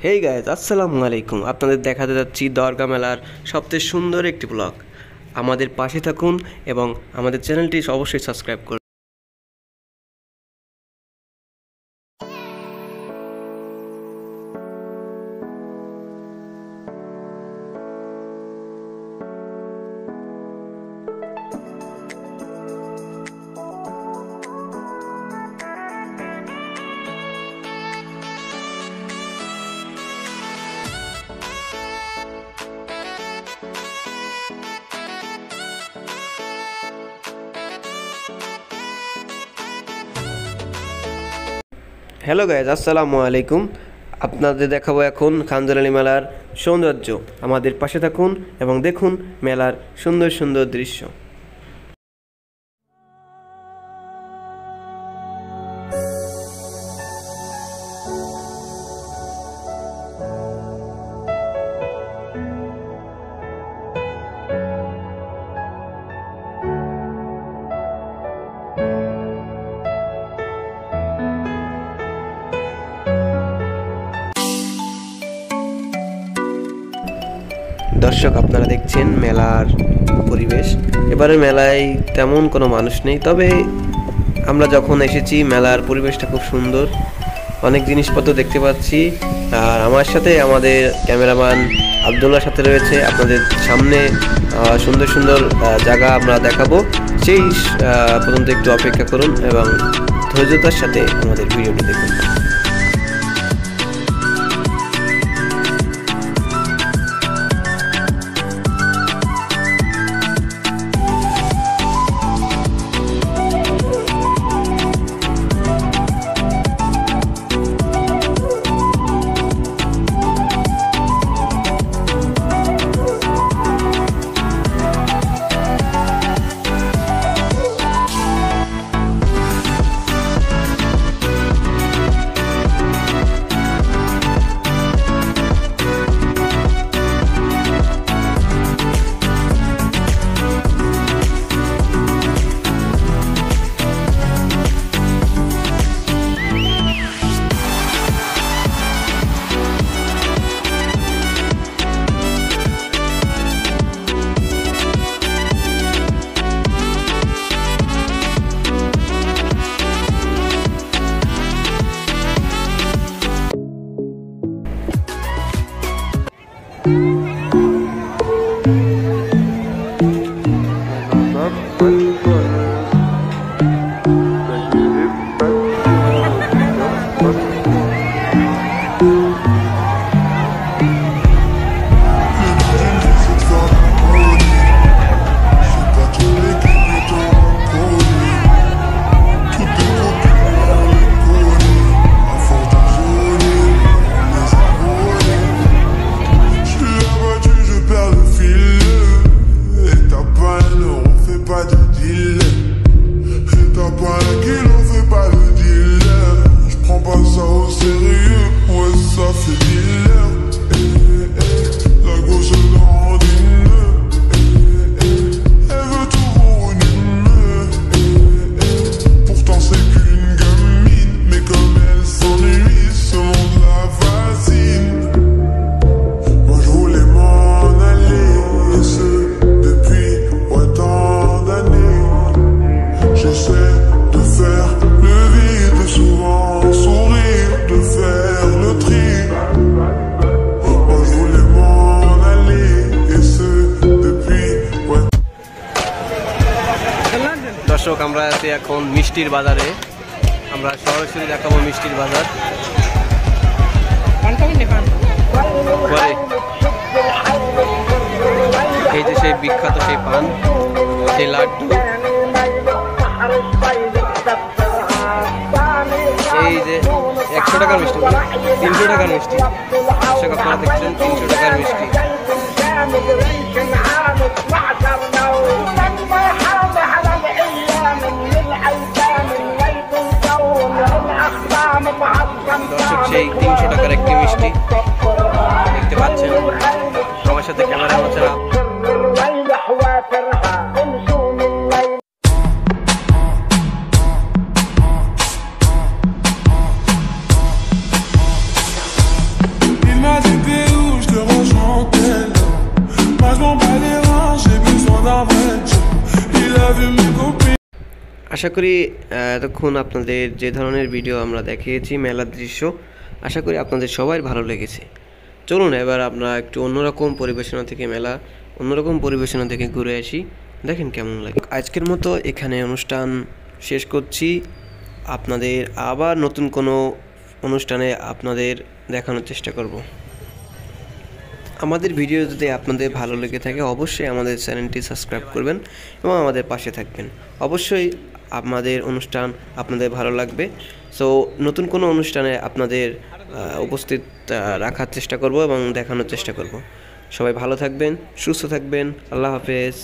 Hey guys, আসসালামু আলাইকুম। আপনাদের দেখাতে যাচ্ছি দরগা মেলার সবচেয়ে সুন্দর একটি ব্লগ। আমাদের পাশে থাকুন এবং আমাদের চ্যানেলটি অবশ্যই সাবস্ক্রাইব করুন। হ্যালো গাইজ, আসসালামু আলাইকুম। আপনাদের দেখাবো এখন খানজালালি মেলার সৌন্দর্য। আমাদের পাশে থাকুন এবং দেখুন মেলার সুন্দর সুন্দর দৃশ্য। দর্শক, আপনারা দেখছেন মেলার পরিবেশ। এবারে মেলায় তেমন কোনো মানুষ নেই, তবে আমরা যখন এসেছি মেলার পরিবেশটা খুব সুন্দর, অনেক জিনিসপত্র দেখতে পাচ্ছি। আর আমার সাথে আমাদের ক্যামেরাম্যান আবদুল্লার সাথে রয়েছে। আপনাদের সামনে সুন্দর সুন্দর জায়গা আমরা দেখাবো, সেই পর্যন্ত একটু অপেক্ষা করুন এবং ধৈর্যতার সাথে আমাদের ভিডিওটি দেখুন। দর্শক, আমরা আছি এখন মিষ্টির বাজারে। আমরা সরাসরি দেখাবো মিষ্টির বাজার। এই যে সেই বিখ্যাত সেই পান, সেই লাড্ডু, এই যে 100 টাকার মিষ্টি, 300 টাকার মিষ্টি। দর্শক, আপনারা দেখছেন 300 টাকার মিষ্টি। দর্শক, সেই 300 টাকার একটি মিষ্টি দেখতে পাচ্ছেন। আমার সাথে ক্যামেরা হচ্ছে না। আশা করি এতক্ষণ আপনাদের যে ধরনের ভিডিও আমরা দেখিয়েছি মেলার দৃশ্য, আশা করি আপনাদের সবার ভালো লেগেছে। চলুন এবার আমরা একটু অন্যরকম পরিবেশনা থেকে ঘুরে আসি, দেখেন কেমন লাগে। আজকের মতো এখানে অনুষ্ঠান শেষ করছি। আপনাদের আবার নতুন কোনো অনুষ্ঠানে আপনাদের দেখানোর চেষ্টা করব। আমাদের ভিডিও যদি আপনাদের ভালো লেগে থাকে অবশ্যই আমাদের চ্যানেলটি সাবস্ক্রাইব করবেন এবং আমাদের পাশে থাকবেন। অবশ্যই আমাদের অনুষ্ঠান আপনাদের ভালো লাগবে। সো নতুন কোনো অনুষ্ঠানে আপনাদের উপস্থিত রাখার চেষ্টা করব এবং দেখানোর চেষ্টা করব। সবাই ভালো থাকবেন, সুস্থ থাকবেন। আল্লাহ হাফেজ।